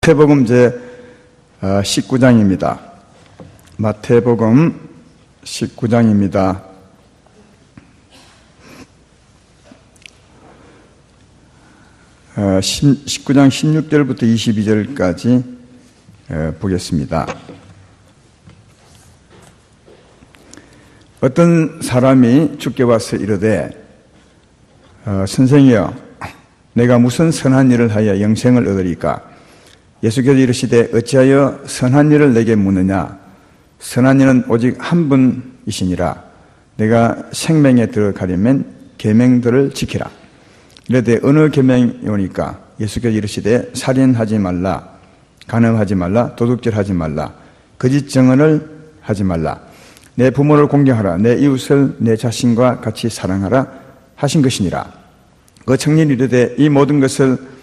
마태복음 제 19장입니다. 마태복음 19장입니다. 19장 16절부터 22절까지 보겠습니다. 어떤 사람이 주께 와서 이르되 선생이여 내가 무슨 선한 일을 하여 영생을 얻으리까? 예수께서 이르시되 어찌하여 선한 일을 내게 묻느냐? 선한 일은 오직 한 분이시니라. 내가 생명에 들어가려면 계명들을 지키라. 이르되 어느 계명이 오니까? 예수께서 이르시되 살인하지 말라, 간음하지 말라, 도둑질하지 말라, 거짓 증언을 하지 말라, 내 부모를 공경하라, 내 이웃을 내 자신과 같이 사랑하라 하신 것이니라. 그 청년이 이르되 이 모든 것을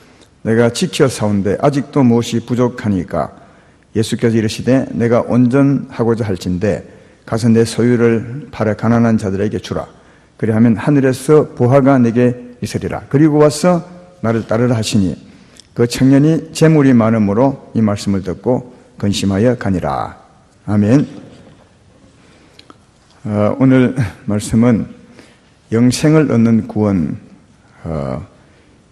내가 지켜 사온데 아직도 무엇이 부족하니까? 예수께서 이르시되 내가 온전하고자 할진대 가서 내 소유를 팔아 가난한 자들에게 주라. 그리하면 하늘에서 보화가 내게 있으리라. 그리고 와서 나를 따르라 하시니 그 청년이 재물이 많음으로 이 말씀을 듣고 근심하여 가니라. 아멘. 오늘 말씀은 영생을 얻는 구원,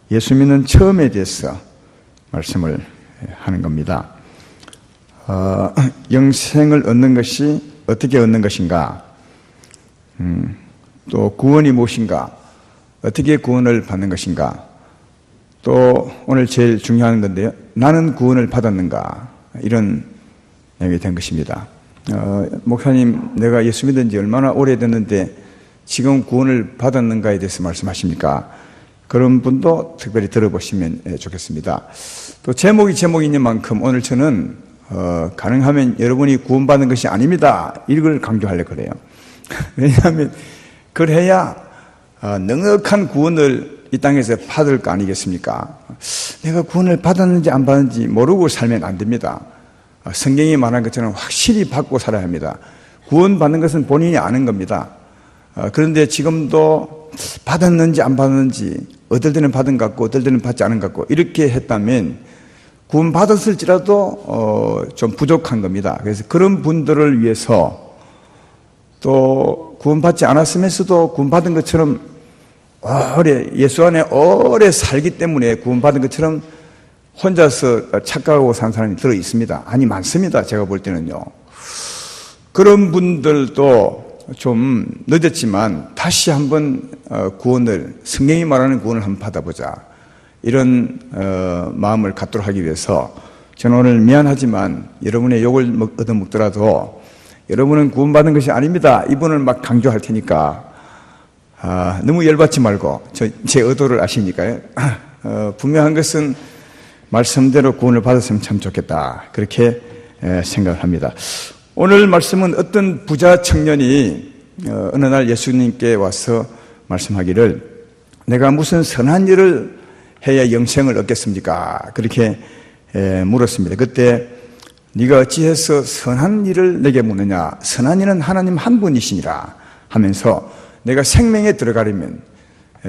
예수 믿는 처음에 대해서 말씀을 하는 겁니다. 영생을 얻는 것이 어떻게 얻는 것인가? 또 구원이 무엇인가? 어떻게 구원을 받는 것인가? 또 오늘 제일 중요한 건데요. 나는 구원을 받았는가? 이런 내용이 된 것입니다. 목사님, 내가 예수 믿은 지 얼마나 오래됐는데 지금 구원을 받았는가에 대해서 말씀하십니까? 그런 분도 특별히 들어보시면 좋겠습니다. 또 제목인 만큼 오늘 저는 가능하면 여러분이 구원받는 것이 아닙니다. 이걸 강조하려고 그래요. 왜냐하면 그래야 넉넉한 구원을 이 땅에서 받을 거 아니겠습니까? 내가 구원을 받았는지 안 받았는지 모르고 살면 안 됩니다. 성경이 말한 것처럼 확실히 받고 살아야 합니다. 구원받는 것은 본인이 아는 겁니다. 그런데 지금도 받았는지 안 받았는지 어떨 때는 받은 것 같고 어떨 때는 받지 않은 것 같고 이렇게 했다면 구원 받았을지라도 좀 부족한 겁니다. 그래서 그런 분들을 위해서 또 구원 받지 않았으면서도 구원 받은 것처럼 예수 안에 오래 살기 때문에 구원 받은 것처럼 혼자서 착각하고 산 사람이 들어 있습니다. 아니, 많습니다. 제가 볼 때는요. 그런 분들도 좀 늦었지만 다시 한번 구원을, 성경이 말하는 구원을 한번 받아보자, 이런 마음을 갖도록 하기 위해서 저는 오늘 미안하지만 여러분의 욕을 얻어먹더라도 여러분은 구원받은 것이 아닙니다. 이분을 막 강조할 테니까 너무 열받지 말고, 제 의도를 아시니까요. 분명한 것은 말씀대로 구원을 받았으면 참 좋겠다, 그렇게 생각을 합니다. 오늘 말씀은 어떤 부자 청년이 어느 날 예수님께 와서 말씀하기를 내가 무슨 선한 일을 해야 영생을 얻겠습니까? 그렇게 물었습니다. 그때 네가 어찌해서 선한 일을 내게 묻느냐? 선한 일은 하나님 한 분이시니라 하면서 내가 생명에 들어가려면,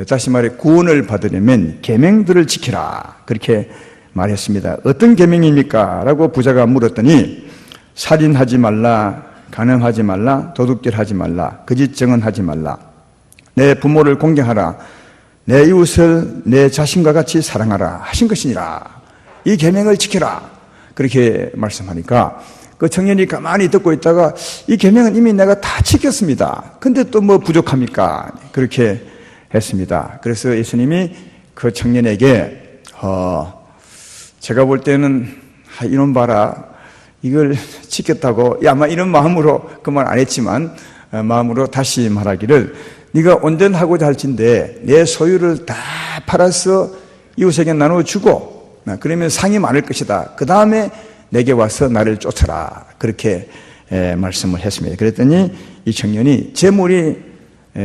다시 말해 구원을 받으려면 계명들을 지키라, 그렇게 말했습니다. 어떤 계명입니까? 라고 부자가 물었더니 살인하지 말라, 간음하지 말라, 도둑질하지 말라, 거짓 증언하지 말라, 내 부모를 공경하라, 내 이웃을 내 자신과 같이 사랑하라 하신 것이니라. 이 계명을 지켜라, 그렇게 말씀하니까 그 청년이 가만히 듣고 있다가 이 계명은 이미 내가 다 지켰습니다. 근데 또 뭐 부족합니까? 그렇게 했습니다. 그래서 예수님이 그 청년에게 제가 볼 때는 이놈 봐라, 이걸 지켰다고, 아마 이런 마음으로 그 말 안 했지만 마음으로 다시 말하기를 네가 온전하고자 할진대 내 소유를 다 팔아서 이웃에게 나눠주고 그러면 상이 많을 것이다. 그 다음에 내게 와서 나를 쫓아라, 그렇게 말씀을 했습니다. 그랬더니 이 청년이 재물이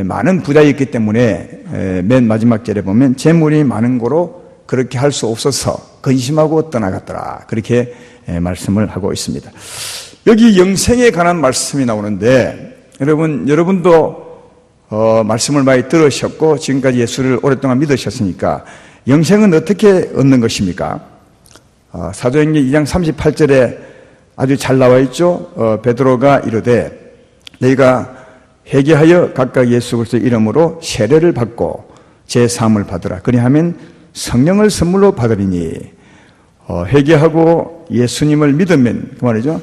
많은 부자였기 때문에 맨 마지막 절에 보면 재물이 많은 거로 그렇게 할 수 없어서 근심하고 떠나갔더라, 그렇게 말씀을 하고 있습니다. 여기 영생에 관한 말씀이 나오는데 여러분도 말씀을 많이 들으셨고 지금까지 예수를 오랫동안 믿으셨으니까 영생은 어떻게 얻는 것입니까? 사도행전 2장 38절에 아주 잘 나와 있죠. 베드로가 이르되 너희가 회개하여 각각 예수 그리스도의 이름으로 세례를 받고 제3을 받으라. 그리하면 성령을 선물로 받으리니 회개하고 예수님을 믿으면 그 말이죠.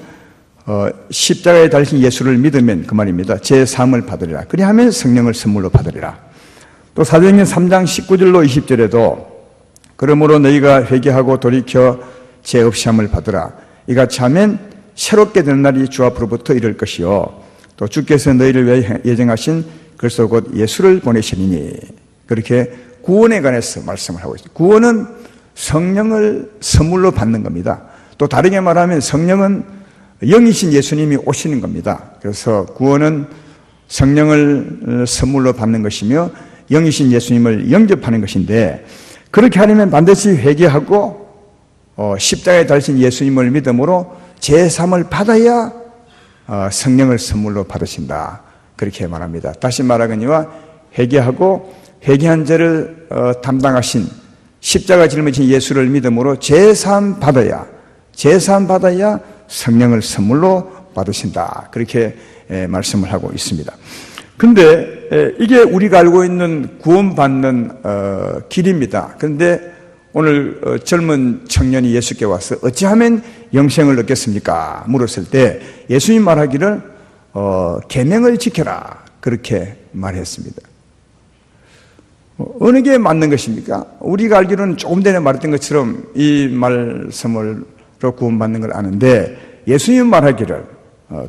십자가에 달리신 예수를 믿으면 그 말입니다. 제3을 받으리라. 그리하면 성령을 선물로 받으리라. 또 사도행전 3장 19절로 20절에도 그러므로 너희가 회개하고 돌이켜 죄 없이 함을 받으라. 이같이 하면 새롭게 되는 날이 주 앞으로부터 이를 것이요 또 주께서 너희를 위하여 예정하신 그리스도 곧 예수를 보내시리니. 그렇게 구원에 관해서 말씀을 하고 있습니다. 구원은 성령을 선물로 받는 겁니다. 또 다르게 말하면 성령은 영이신 예수님이 오시는 겁니다. 그래서 구원은 성령을 선물로 받는 것이며 영이신 예수님을 영접하는 것인데, 그렇게 하려면 반드시 회개하고 십자가에 달리신 예수님을 믿음으로 제3을 받아야 성령을 선물로 받으신다. 그렇게 말합니다. 다시 말하거니와 회개하고 회개한 죄를 담당하신 십자가 짊어진 예수를 믿음으로 제3 받아야 성령을 선물로 받으신다. 그렇게 말씀을 하고 있습니다. 근데 이게 우리가 알고 있는 구원받는 길입니다. 그런데 오늘 젊은 청년이 예수께 와서 어찌하면 영생을 얻겠습니까? 물었을 때 예수님 말하기를 계명을 지켜라. 그렇게 말했습니다. 어느 게 맞는 것입니까? 우리가 알기로는 조금 전에 말했던 것처럼 이 말씀으로 구원받는 걸 아는데, 예수님 말하기를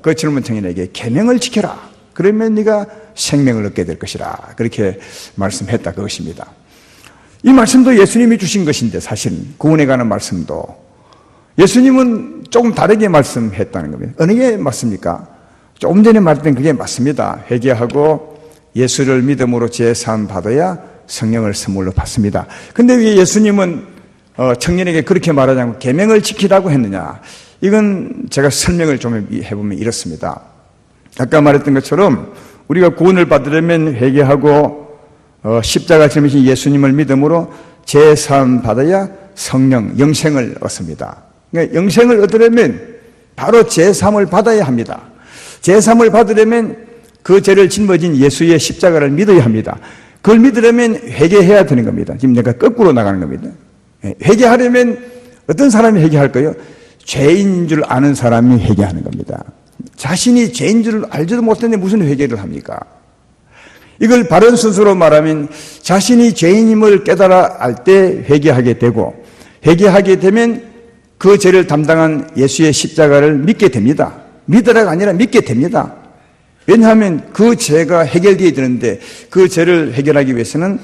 그 젊은 청년에게 계명을 지켜라. 그러면 네가 생명을 얻게 될 것이라. 그렇게 말씀했다 그것입니다. 이 말씀도 예수님이 주신 것인데, 사실 구원에 관한 말씀도 예수님은 조금 다르게 말씀했다는 겁니다. 어느 게 맞습니까? 조금 전에 말했던 그게 맞습니다. 회개하고 예수를 믿음으로 제3 받아야 성령을 선물로 받습니다. 근데 왜 예수님은 청년에게 그렇게 말하지 않고 계명을 지키라고 했느냐? 이건 제가 설명을 좀 해보면 이렇습니다. 아까 말했던 것처럼 우리가 구원을 받으려면 회개하고 십자가 짊어진 예수님을 믿음으로 제3 받아야 성령, 영생을 얻습니다. 그러니까 영생을 얻으려면 바로 제3을 받아야 합니다. 제3을 받으려면 그 죄를 짊어진 예수의 십자가를 믿어야 합니다. 그걸 믿으려면 회개해야 되는 겁니다. 지금 내가 거꾸로 나가는 겁니다. 회개하려면 어떤 사람이 회개할까요? 죄인인 줄 아는 사람이 회개하는 겁니다. 자신이 죄인 줄 알지도 못했는데 무슨 회개를 합니까? 이걸 바른 순서로 말하면 자신이 죄인임을 깨달아 알 때 회개하게 되고, 회개하게 되면 그 죄를 담당한 예수의 십자가를 믿게 됩니다. 믿으라가 아니라 믿게 됩니다. 왜냐하면 그 죄가 해결되어야 되는데 그 죄를 해결하기 위해서는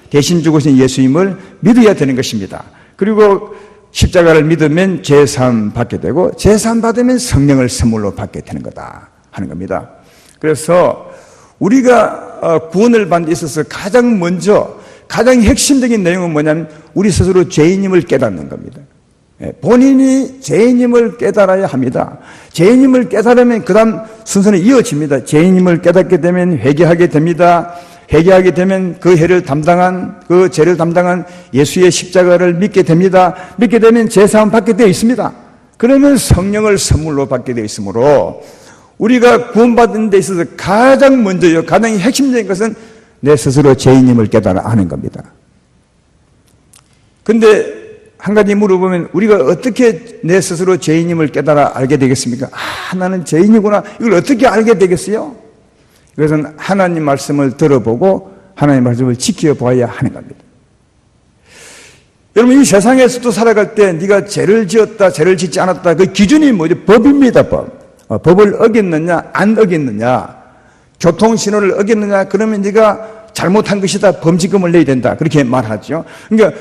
대신 죽으신 예수님을 믿어야 되는 것입니다. 그리고 십자가를 믿으면 제3 받게 되고, 제3 받으면 성령을 선물로 받게 되는 거다 하는 겁니다. 그래서 우리가 구원을 받는 데 있어서 가장 먼저 가장 핵심적인 내용은 뭐냐면 우리 스스로 죄인임을 깨닫는 겁니다. 본인이 죄인임을 깨달아야 합니다. 죄인임을 깨달으면 그 다음 순서는 이어집니다. 죄인임을 깨닫게 되면 회개하게 됩니다. 회개하게 되면 그 죄를 담당한 예수의 십자가를 믿게 됩니다. 믿게 되면 제사함 받게 되어 있습니다. 그러면 성령을 선물로 받게 되어 있으므로 우리가 구원받는 데 있어서 가장 먼저요, 가장 핵심적인 것은 내 스스로 죄인임을 깨달아 아는 겁니다. 근데 한 가지 물어보면 우리가 어떻게 내 스스로 죄인임을 깨달아 알게 되겠습니까? 나는 죄인이구나. 이걸 어떻게 알게 되겠어요? 이것은 하나님 말씀을 들어보고 하나님 말씀을 지켜보아야 하는 겁니다. 여러분, 이 세상에서도 살아갈 때 네가 죄를 지었다, 죄를 짓지 않았다, 그 기준이 뭐죠? 법입니다. 법을 어겼느냐, 안 어겼느냐, 교통신호를 어겼느냐, 그러면 네가 잘못한 것이다, 범칙금을 내야 된다, 그렇게 말하죠. 그러니까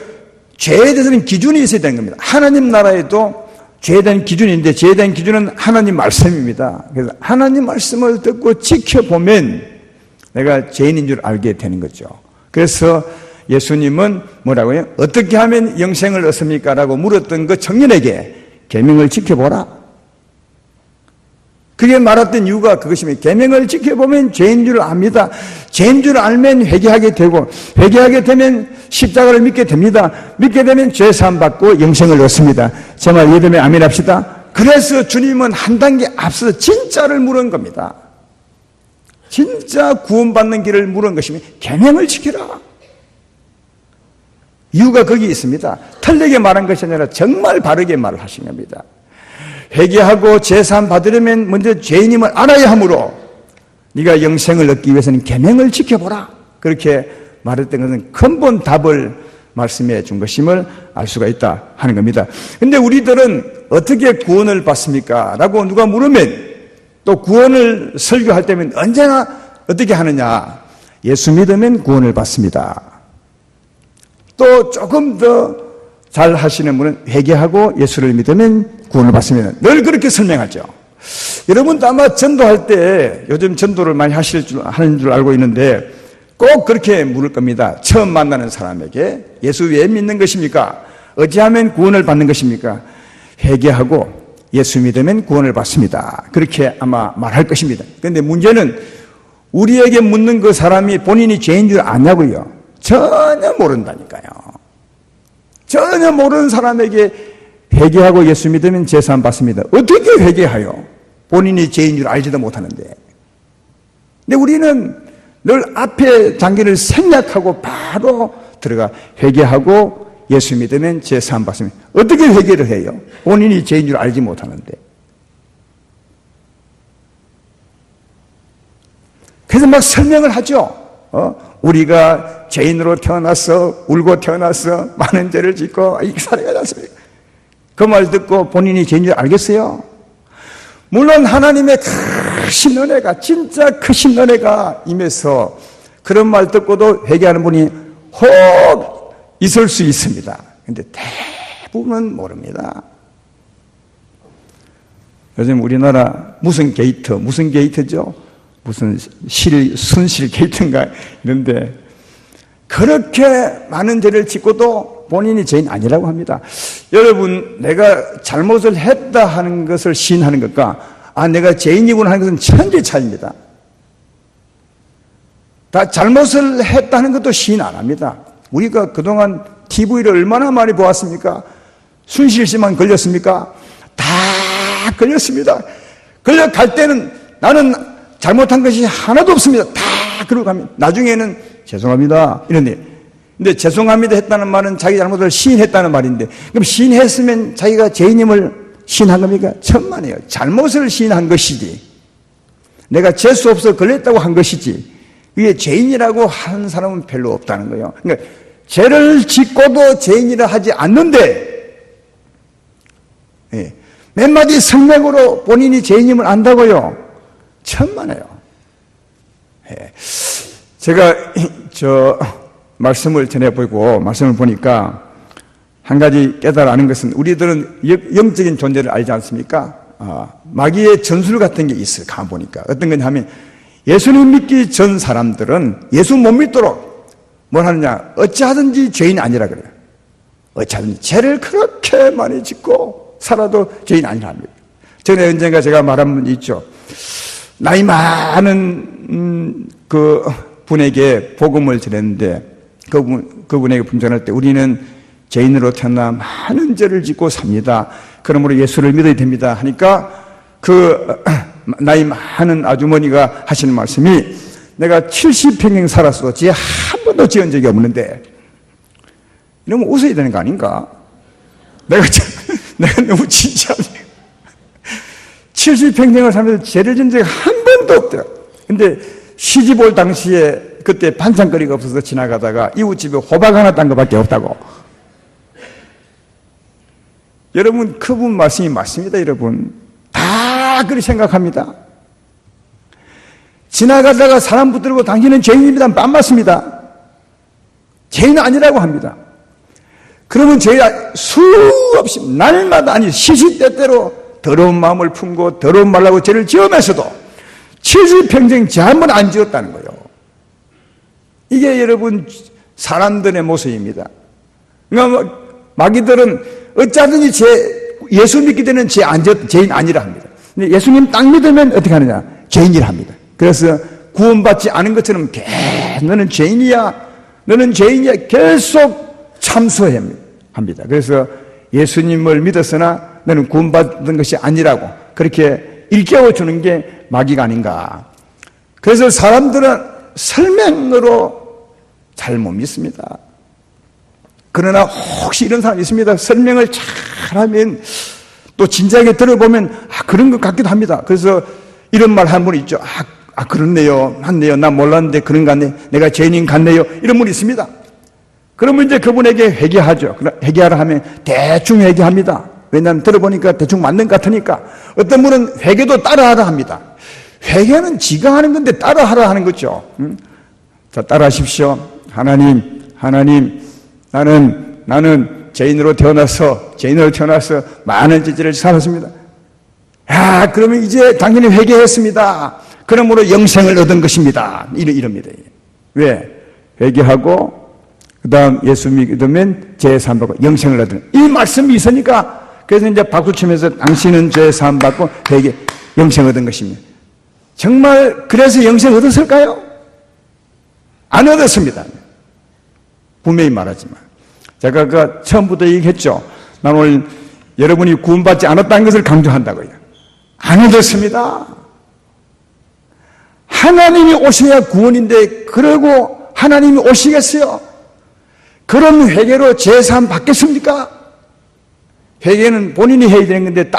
죄에 대해서는 기준이 있어야 되는 겁니다. 하나님 나라에도 죄에 대한 기준이 있는데 죄에 대한 기준은 하나님 말씀입니다. 그래서 하나님 말씀을 듣고 지켜보면 내가 죄인인 줄 알게 되는 거죠. 그래서 예수님은 뭐라고요? 어떻게 하면 영생을 얻습니까? 라고 물었던 그 청년에게 계명을 지켜보라. 그게 말했던 이유가 그것이면 계명을 지켜보면 죄인 줄 압니다. 죄인 줄 알면 회개하게 되고 회개하게 되면 십자가를 믿게 됩니다. 믿게 되면 죄 사함 받고 영생을 얻습니다. 제 말 이해되면 아멘 합시다. 그래서 주님은 한 단계 앞서서 진짜를 물은 겁니다. 진짜 구원받는 길을 물은 것이면 계명을 지키라. 이유가 거기 있습니다. 틀리게 말한 것이 아니라 정말 바르게 말을 하신 겁니다. 회개하고 제사함 받으려면 먼저 죄인임을 알아야 하므로 네가 영생을 얻기 위해서는 계명을 지켜보라. 그렇게 말했던 것은 근본 답을 말씀해 준 것임을 알 수가 있다 하는 겁니다. 근데 우리들은 어떻게 구원을 받습니까? 라고 누가 물으면 또 구원을 설교할 때면 언제나 어떻게 하느냐? 예수 믿으면 구원을 받습니다. 또 조금 더 잘 하시는 분은 회개하고 예수를 믿으면 구원을 받습니다. 늘 그렇게 설명하죠. 여러분도 아마 전도할 때 요즘 전도를 많이 하는 줄 알고 있는데 꼭 그렇게 물을 겁니다. 처음 만나는 사람에게 예수 왜 믿는 것입니까? 어찌하면 구원을 받는 것입니까? 회개하고 예수 믿으면 구원을 받습니다. 그렇게 아마 말할 것입니다. 그런데 문제는 우리에게 묻는 그 사람이 본인이 죄인 줄 아냐고요? 전혀 모른다니까요. 전혀 모르는 사람에게 회개하고 예수 믿으면 제사함 받습니다. 어떻게 회개하여? 본인이 죄인 줄 알지도 못하는데. 근데 우리는 늘 앞에 단계를 생략하고 바로 들어가 회개하고 예수 믿으면 제사함 받습니다. 어떻게 회개를 해요? 본인이 죄인 줄 알지 못하는데. 그래서 막 설명을 하죠. 우리가 죄인으로 태어났어, 울고 태어났어, 많은 죄를 짓고 이렇게 살아가지 않습니까? 그 말 듣고 본인이 죄인 줄 알겠어요? 물론 하나님의 크신 은혜가, 진짜 크신 은혜가 임해서 그런 말 듣고도 회개하는 분이 혹 있을 수 있습니다. 그런데 대부분은 모릅니다. 요즘 우리나라 무슨 게이트죠? 무슨 순실 게이트인가 이런데 그렇게 많은 죄를 짓고도 본인이 죄인 아니라고 합니다. 여러분, 내가 잘못을 했다 하는 것을 시인하는 것과 내가 죄인이구나 하는 것은 천지 차이입니다. 다 잘못을 했다는 것도 시인 안 합니다. 우리가 그동안 TV를 얼마나 많이 보았습니까? 순실씨만 걸렸습니까? 다 걸렸습니다. 걸려갈 때는 나는 잘못한 것이 하나도 없습니다. 다 그러고 가면 나중에는 죄송합니다 이런데, 근데 죄송합니다 했다는 말은 자기 잘못을 시인했다는 말인데, 그럼 시인했으면 자기가 죄인임을 시인한 겁니까? 천만에요. 잘못을 시인한 것이지, 내가 재수 없어 걸렸다고 한 것이지, 이게 죄인이라고 하는 사람은 별로 없다는 거예요. 그러니까 죄를 짓고도 죄인이라 하지 않는데 몇 마디 설명으로 본인이 죄인임을 안다고요? 천만에요. 제가 말씀을 전해보고 말씀을 보니까 한 가지 깨달아는 것은, 우리들은 영적인 존재를 알지 않습니까? 마귀의 전술 같은 게 있어요. 가보니까 어떤 거냐 하면, 예수님 믿기 전 사람들은 예수 못 믿도록 뭘 하느냐, 어찌하든지 죄인 아니라 그래요. 어찌하든지 죄를 그렇게 많이 짓고 살아도 죄인 아니라 합니다. 전에 언젠가 제가 말한 분 있죠. 나이 많은 그 분에게 복음을 전했는데, 그분에게 분전할 때 우리는 죄인으로 태어나 많은 죄를 짓고 삽니다. 그러므로 예수를 믿어야 됩니다 하니까 그 나이 많은 아주머니가 하시는 말씀이, 내가 70평생 살았어. 죄 한 번도 지은 적이 없는데, 이러면 웃어야 되는 거 아닌가? 내가 너무 진지하네. 70평생을 살면서 죄를 지은 적이 한 번도 없대요. 근데 시집 올 당시에 그때 반찬거리가 없어서 지나가다가 이웃집에 호박 하나 딴 것밖에 없다고. 여러분, 그분 말씀이 맞습니다. 여러분, 다 그렇게 생각합니다. 지나가다가 사람 붙들고 당신은 죄인입니다. 안 맞습니다. 죄인은 아니라고 합니다. 그러면 저희가 수없이 날마다, 아니 시시때때로 더러운 마음을 품고 더러운 말하고 죄를 지으면서도 70평생 죄 한 번 안 지었다는 거예요. 이게 여러분 사람들의 모습입니다. 그러니까 마귀들은 어쩌든지 예수 믿기 전에는 죄인 아니라 합니다. 근데 예수님 딱 믿으면 어떻게 하느냐? 죄인이라 합니다. 그래서 구원받지 않은 것처럼 너는 죄인이야. 너는 죄인이야. 계속 참소해야 합니다. 그래서 예수님을 믿었으나 너는 구원받은 것이 아니라고 그렇게 일깨워주는 게 마귀가 아닌가. 그래서 사람들은 설명으로 잘 못 믿습니다. 그러나 혹시 이런 사람이 있습니다. 설명을 잘하면 또 진지하게 들어보면 그런 것 같기도 합니다. 그래서 이런 말 한 분 있죠. 그렇네요. 맞네요. 나 몰랐는데 그런 것 같네. 내가 죄인인 같네요. 이런 분이 있습니다. 그러면 이제 그분에게 회개하죠. 회개하라 하면 대충 회개합니다. 왜냐하면 들어보니까 대충 맞는 것 같으니까. 어떤 분은 회개도 따라하라 합니다. 회개는 지가 하는 건데 따라하라 하는 거죠. 자, 따라하십시오. 하나님, 나는 죄인으로 태어나서 많은 짓을 살았습니다. 그러면 이제 당연히 회개했습니다. 그러므로 영생을 얻은 것입니다. 이럽니다. 왜? 회개하고 그 다음 예수 믿으면 죄 사함 받고 영생을 얻는 이 말씀이 있으니까 그래서 이제 박수치면서 당신은 죄 사함 받고 회개 영생 얻은 것입니다. 정말 그래서 영생 얻었을까요? 안 얻었습니다. 분명히 말하지만 제가 그 처음부터 얘기했죠. 난 오늘 여러분이 구원받지 않았다는 것을 강조한다고요. 안 얻었습니다. 하나님이 오셔야 구원인데 그러고 하나님이 오시겠어요? 그런 회개로 제사함 받겠습니까? 회개는 본인이 해야 되는 건데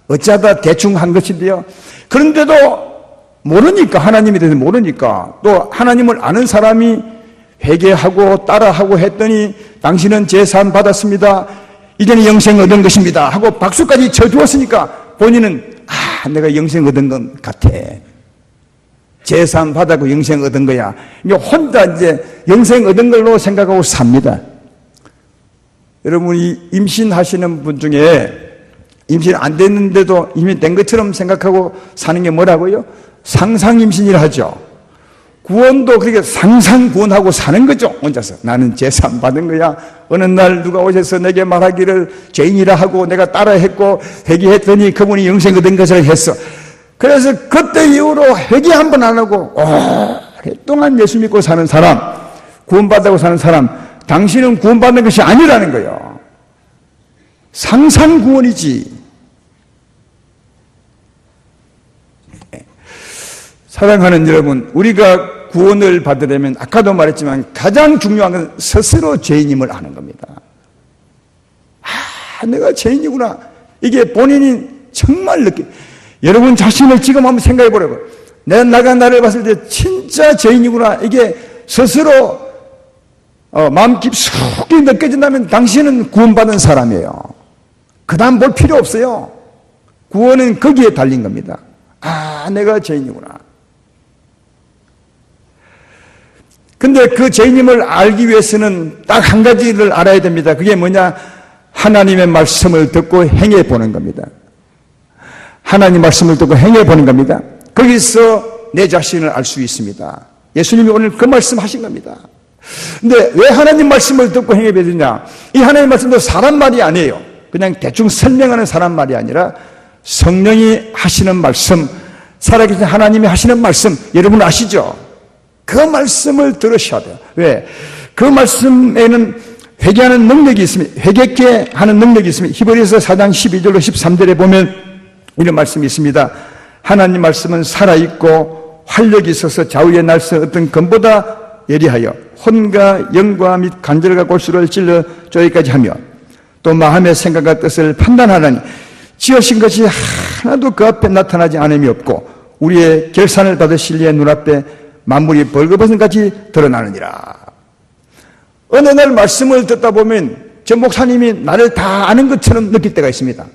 어쩌다 대충 한 것인데요. 그런데도 모르니까 하나님에 대해서 모르니까 또 하나님을 아는 사람이 회개하고 따라하고 했더니 당신은 제사함 받았습니다. 이제는 영생 얻은 것입니다. 하고 박수까지 쳐주었으니까 본인은 내가 영생 얻은 것 같아. 제사함 받았고 영생 얻은 거야. 이제 혼자 이제 영생 얻은 걸로 생각하고 삽니다. 여러분이 임신하시는 분 중에 임신 안 됐는데도 이미 된 것처럼 생각하고 사는 게 뭐라고요? 상상 임신이라 하죠. 구원도 그렇게 상상 구원하고 사는 거죠. 혼자서 나는 제사함 받은 거야. 어느 날 누가 오셔서 내게 말하기를 죄인이라 하고 내가 따라했고 회개했더니 그분이 영생 얻은 것을 했어. 그래서 그때 이후로 회개 한 번 안 하고 오랫동안 예수 믿고 사는 사람, 구원받고 사는 사람, 당신은 구원받는 것이 아니라는 거예요. 상상 구원이지. 사랑하는 여러분, 우리가 구원을 받으려면 아까도 말했지만 가장 중요한 것은 스스로 죄인임을 아는 겁니다. 내가 죄인이구나. 이게 본인이 정말 여러분 자신을 지금 한번 생각해 보라고요. 내가 나를 봤을 때 진짜 죄인이구나. 이게 스스로 마음 깊숙이 느껴진다면 당신은 구원받은 사람이에요. 그 다음 볼 필요 없어요. 구원은 거기에 달린 겁니다. 내가 죄인이구나. 근데 그 죄인임을 알기 위해서는 딱 한 가지를 알아야 됩니다. 그게 뭐냐? 하나님의 말씀을 듣고 행해 보는 겁니다. 하나님 말씀을 듣고 행해 보는 겁니다. 거기서 내 자신을 알 수 있습니다. 예수님이 오늘 그 말씀 하신 겁니다. 근데 왜 하나님 말씀을 듣고 행해 보느냐? 이 하나님 말씀도 사람 말이 아니에요. 그냥 대충 설명하는 사람 말이 아니라 성령이 하시는 말씀, 살아계신 하나님이 하시는 말씀, 여러분 아시죠? 그 말씀을 들으셔야 돼요. 왜? 그 말씀에는 회개하는 능력이 있습니다. 회개케 하는 능력이 있습니다. 히브리서 4장 12절로 13절에 보면 이런 말씀이 있습니다. 하나님 말씀은 살아있고 활력이 있어서 좌우의 날서 어떤 검보다 예리하여 혼과 영과 및 관절과 골수를 찔러 쪼기까지 하며 또 마음의 생각과 뜻을 판단하라니 지으신 것이 하나도 그 앞에 나타나지 않음이 없고 우리의 결산을 받으실 이의 눈앞에 만물이 벌거벗은같이 드러나느니라. 어느 날 말씀을 듣다 보면 저 목사님이 나를 다 아는 것처럼 느낄 때가 있습니다.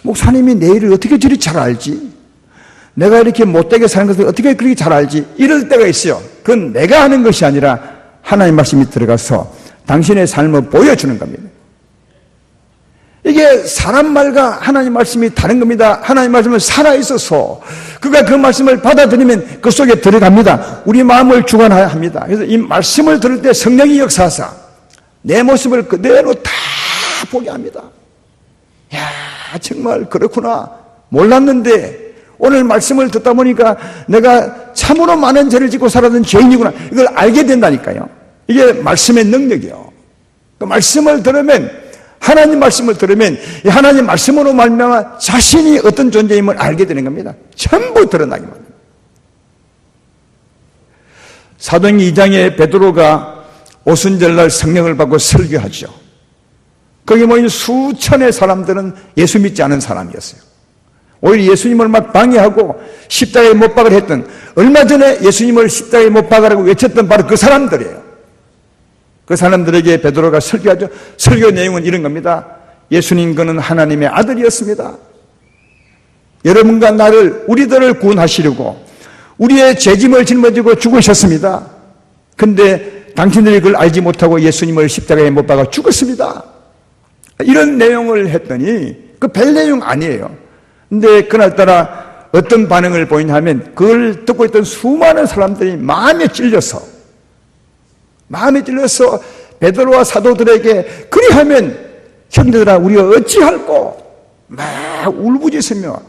목사님이 내 일을 어떻게 저리 잘 알지? 내가 이렇게 못되게 사는 것을 어떻게 그렇게 잘 알지? 이럴 때가 있어요. 그건 내가 아는 것이 아니라 하나님 말씀이 들어가서 당신의 삶을 보여주는 겁니다. 이게 사람 말과 하나님 말씀이 다른 겁니다. 하나님 말씀은 살아있어서 그가 그 말씀을 받아들이면 그 속에 들어갑니다. 우리 마음을 주관해야 합니다. 그래서 이 말씀을 들을 때 성령이 역사하사 내 모습을 그대로 다 보게 합니다. 야, 정말 그렇구나. 몰랐는데 오늘 말씀을 듣다 보니까 내가 참으로 많은 죄를 짓고 살았던 죄인이구나. 이걸 알게 된다니까요. 이게 말씀의 능력이요. 그 말씀을 들으면, 하나님 말씀을 들으면 이 하나님 말씀으로 말미암아 자신이 어떤 존재임을 알게 되는 겁니다. 전부 드러나게 만듭니다. 사도행전 2장에 베드로가 오순절날 성령을 받고 설교하죠. 거기 모인 수천의 사람들은 예수 믿지 않은 사람이었어요. 오히려 예수님을 막 방해하고 십자가에 못 박으려 했던, 얼마 전에 예수님을 십자가에 못 박으라고 외쳤던 바로 그 사람들이에요. 그 사람들에게 베드로가 설교하죠. 설교 내용은 이런 겁니다. 예수님 그는 하나님의 아들이었습니다. 여러분과 나를, 우리들을 구원하시려고 우리의 죄짐을 짊어지고 죽으셨습니다. 근데 당신들이 그걸 알지 못하고 예수님을 십자가에 못 박아 죽었습니다. 이런 내용을 했더니 그 별 내용 아니에요. 근데 그날따라 어떤 반응을 보이냐 하면 그걸 듣고 있던 수많은 사람들이 마음에 찔려서 베드로와 사도들에게 그리하면 형제들아 우리가 어찌할꼬 막 울부짖으며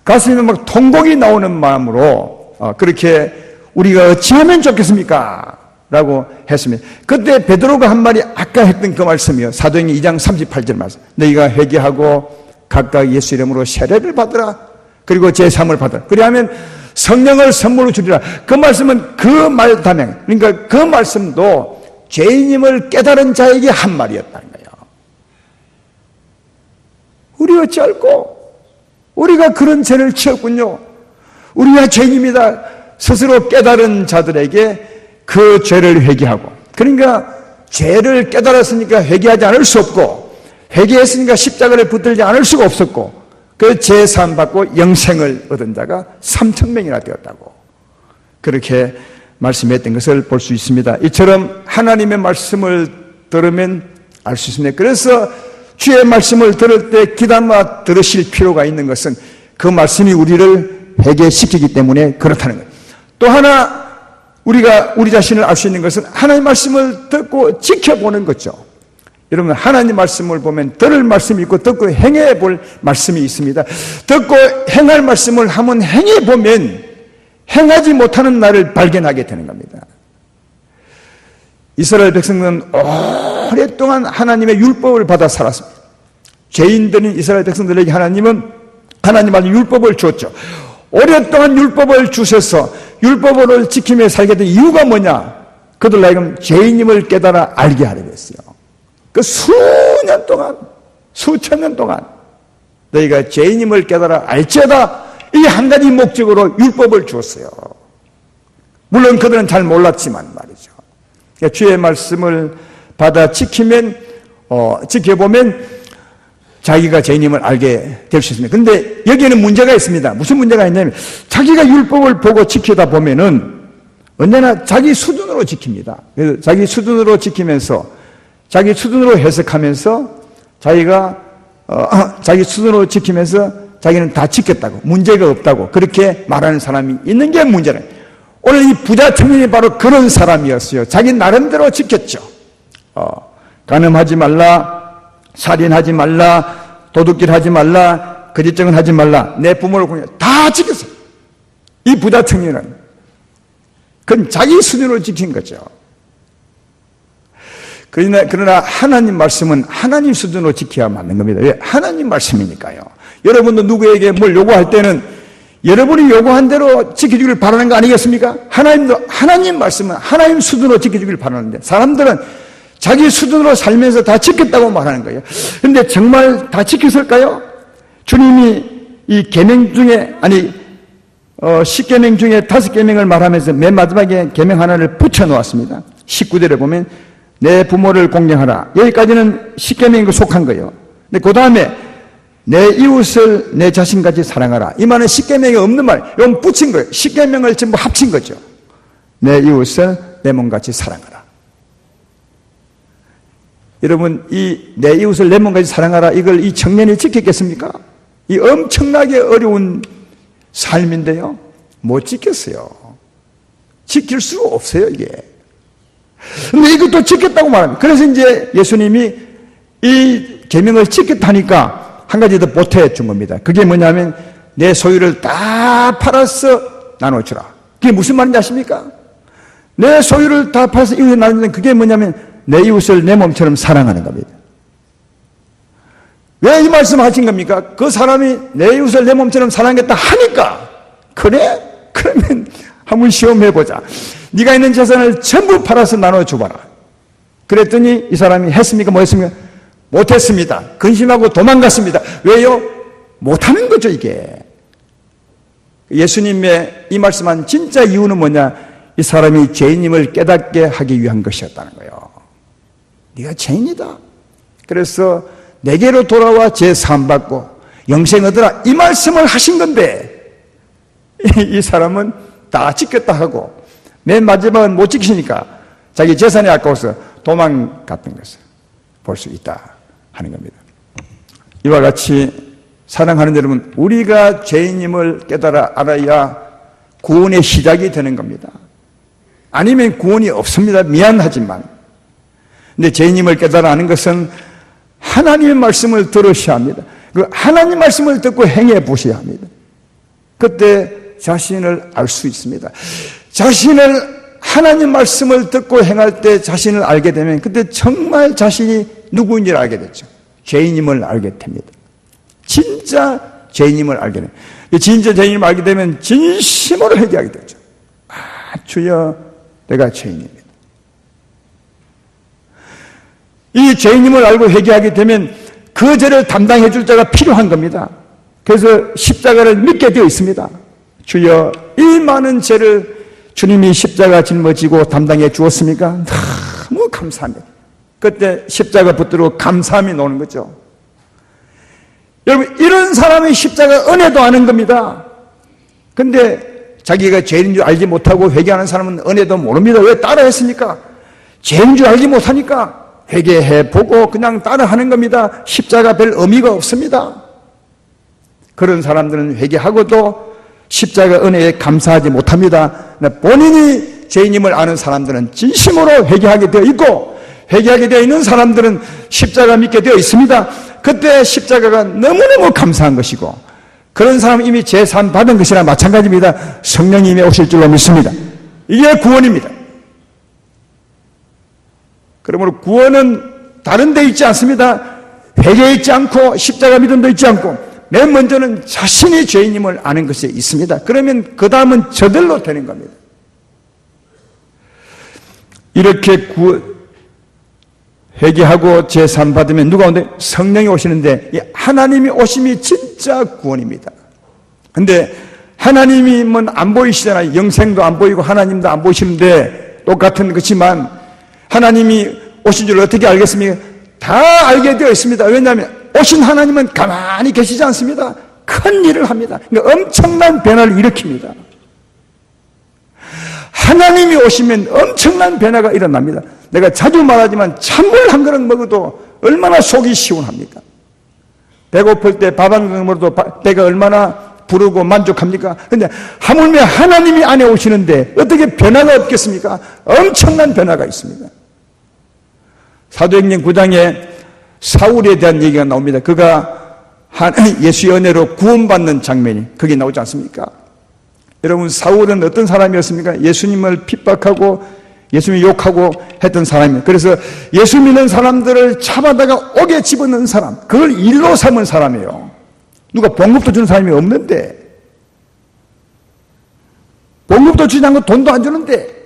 가슴에 막 통곡이 나오는 마음으로 그렇게 우리가 어찌하면 좋겠습니까? 라고 했습니다. 그때 베드로가 한 말이 아까 했던 그 말씀이요. 사도행전 2장 38절 말씀. 너희가 회개하고 각각 예수 이름으로 세례를 받으라. 그리고 제사함을 받으라. 그리하면 성령을 선물로 주리라. 그 말씀은 그 말 담행. 그러니까 그 말씀도 죄인임을 깨달은 자에게 한 말이었다는 거예요. 우리 어찌할꼬? 우리가 그런 죄를 지었군요. 우리가 죄인입니다. 스스로 깨달은 자들에게 그 죄를 회개하고, 그러니까 죄를 깨달았으니까 회개하지 않을 수 없고, 회개했으니까 십자가를 붙들지 않을 수가 없었고, 그 죄 사함 받고 영생을 얻은 자가 3,000명이나 되었다고 그렇게 말씀했던 것을 볼 수 있습니다. 이처럼 하나님의 말씀을 들으면 알 수 있습니다. 그래서 주의 말씀을 들을 때 귀담아 들으실 필요가 있는 것은 그 말씀이 우리를 회개시키기 때문에 그렇다는 거예요. 또 하나 우리가 우리 자신을 알 수 있는 것은 하나님 말씀을 듣고 지켜보는 거죠. 여러분, 하나님 말씀을 보면 들을 말씀이 있고 듣고 행해 볼 말씀이 있습니다. 듣고 행할 말씀을 한번 행해 보면 행하지 못하는 나를 발견하게 되는 겁니다. 이스라엘 백성들은 오랫동안 하나님의 율법을 받아 살았습니다. 죄인들인 이스라엘 백성들에게 하나님은 하나님의 율법을 주었죠. 오랫동안 율법을 주셔서 율법을 지키며 살게 된 이유가 뭐냐? 그들 하여금 죄인임을 깨달아 알게 하려고 했어요. 그 수년 동안, 수천 년 동안 너희가 죄인임을 깨달아 알지어다, 이 한 가지 목적으로 율법을 주었어요. 물론 그들은 잘 몰랐지만 말이죠. 그러니까 주의 말씀을 받아 지켜보면 자기가 죄인임을 알게 될 수 있습니다. 근데 여기에는 문제가 있습니다. 무슨 문제가 있냐면 자기가 율법을 보고 지키다 보면은 언제나 자기 수준으로 지킵니다. 그래서 자기 수준으로 지키면서 자기 수준으로 해석하면서 자기 수준으로 지키면서 자기는 다 지켰다고, 문제가 없다고 그렇게 말하는 사람이 있는 게 문제는, 오늘 이 부자 청년이 바로 그런 사람이었어요. 자기 나름대로 지켰죠. 간음하지 말라, 살인하지 말라, 도둑질 하지 말라, 거짓증언 하지 말라, 내 부모를 공여 다 지켰어요. 이 부자 청년은 그건 자기 수준으로 지킨 거죠. 그러나 하나님 말씀은 하나님 수준으로 지켜야 맞는 겁니다. 왜? 하나님 말씀이니까요. 여러분도 누구에게 뭘 요구할 때는 여러분이 요구한 대로 지켜주기를 바라는 거 아니겠습니까? 하나님도 하나님 말씀은 하나님 수준으로 지켜주기를 바라는데 사람들은 자기 수준으로 살면서 다 지켰다고 말하는 거예요. 그런데 정말 다 지켰을까요? 주님이 이 계명 중에, 10계명 중에 5계명을 말하면서 맨 마지막에 계명 하나를 붙여놓았습니다. 19절에 보면 내 부모를 공경하라. 여기까지는 10계명에 속한 거예요. 근데 그 다음에 내 이웃을 내 자신같이 사랑하라. 이 말은 10계명에 없는 말, 이건 붙인 거예요. 10계명을 전부 합친 거죠. 내 이웃을 내 몸같이 사랑하라. 여러분, 이 내 이웃을 내 몸같이 사랑하라, 이걸 이 청년이 지켰겠습니까? 이 엄청나게 어려운 삶인데요, 못 지켰어요. 지킬 수가 없어요, 이게. 근데 이것도 지켰다고 말합니다. 그래서 이제 예수님이 이 계명을 지켰다니까 한 가지 더 보태해 준 겁니다. 그게 뭐냐면 내 소유를 다 팔아서 나눠주라. 그게 무슨 말인지 아십니까? 내 소유를 다 팔아서 이웃에 나누는 그게 뭐냐면 내 이웃을 내 몸처럼 사랑하는 겁니다. 왜 이 말씀 하신 겁니까? 그 사람이 내 이웃을 내 몸처럼 사랑하겠다 하니까. 그래? 그러면 한번 시험해보자. 네가 있는 재산을 전부 팔아서 나눠줘봐라. 그랬더니 이 사람이 했습니까? 뭐 했습니까? 못했습니다. 근심하고 도망갔습니다. 왜요? 못하는 거죠, 이게. 예수님의 이 말씀한 진짜 이유는 뭐냐? 이 사람이 죄인임을 깨닫게 하기 위한 것이었다는 거예요. 네가 죄인이다. 그래서 내게로 돌아와 죄 사함 받고 영생 얻으라. 이 말씀을 하신 건데 이 사람은 다 지켰다 하고 맨 마지막은 못 지키니까 자기 재산이 아까워서 도망갔던 것을 볼 수 있다 하는 겁니다. 이와 같이 사랑하는 여러분, 우리가 죄인임을 깨달아 알아야 구원의 시작이 되는 겁니다. 아니면 구원이 없습니다. 미안하지만. 근데 죄인임을 깨달아 아는 것은 하나님의 말씀을 들으셔야 합니다. 그 하나님 말씀을 듣고 행해 보셔야 합니다. 그때 자신을 알 수 있습니다. 자신을 하나님 말씀을 듣고 행할 때 자신을 알게 되면 그때 정말 자신이 누구인지를 알게 됐죠. 죄인임을 알게 됩니다. 진짜 죄인임을 알게 됩니다. 진짜 죄인임을 알게 되면 진심으로 회개하게 되죠. 아, 주여, 내가 죄인입니다. 이 죄인임을 알고 회개하게 되면 그 죄를 담당해 줄 자가 필요한 겁니다. 그래서 십자가를 믿게 되어 있습니다. 주여, 이 많은 죄를 주님이 십자가 짊어지고 담당해 주었습니까? 너무 감사합니다. 그때 십자가 붙들고 감사함이 나오는 거죠. 여러분, 이런 사람이 십자가 은혜도 아는 겁니다. 근데 자기가 죄인인 줄 알지 못하고 회개하는 사람은 은혜도 모릅니다. 왜 따라했습니까? 죄인 줄 알지 못하니까 회개해보고 그냥 따라하는 겁니다. 십자가 별 의미가 없습니다. 그런 사람들은 회개하고도 십자가 은혜에 감사하지 못합니다. 본인이 죄인임을 아는 사람들은 진심으로 회개하게 되어 있고, 회개하게 되어 있는 사람들은 십자가 믿게 되어 있습니다. 그때 십자가가 너무너무 감사한 것이고, 그런 사람은 이미 제산 받은 것이나 마찬가지입니다. 성령님이 오실 줄로 믿습니다. 이게 구원입니다. 그러므로 구원은 다른 데 있지 않습니다. 회개에 있지 않고 십자가 믿음도 있지 않고 맨 먼저는 자신이 죄인임을 아는 것에 있습니다. 그러면 그 다음은 저절로 되는 겁니다. 이렇게 회개하고 제산 받으면 누가 오는데? 성령이 오시는데 하나님이 오심이 진짜 구원입니다. 근데 하나님은 안 보이시잖아요. 영생도 안 보이고 하나님도 안 보이시는데 똑같은 것이지만 하나님이 오신 줄 어떻게 알겠습니까? 다 알게 되어 있습니다. 왜냐하면 오신 하나님은 가만히 계시지 않습니다. 큰 일을 합니다. 그러니까 엄청난 변화를 일으킵니다. 하나님이 오시면 엄청난 변화가 일어납니다. 내가 자주 말하지만 찬물 한 그릇 먹어도 얼마나 속이 시원합니까? 배고플 때 밥 한 그릇 먹어도 배가 얼마나 부르고 만족합니까? 그런데 하물며 하나님이 안에 오시는데 어떻게 변화가 없겠습니까? 엄청난 변화가 있습니다. 사도행전 9장에 사울에 대한 얘기가 나옵니다. 그가 예수의 은혜로 구원받는 장면이 거기 나오지 않습니까? 여러분, 사울은 어떤 사람이었습니까? 예수님을 핍박하고 예수님을 욕하고 했던 사람이에요. 그래서 예수 믿는 사람들을 잡아다가 옥에 집어넣은 사람, 그걸 일로 삼은 사람이에요. 누가 봉급도 주는 사람이 없는데, 봉급도 주지 않고 돈도 안 주는데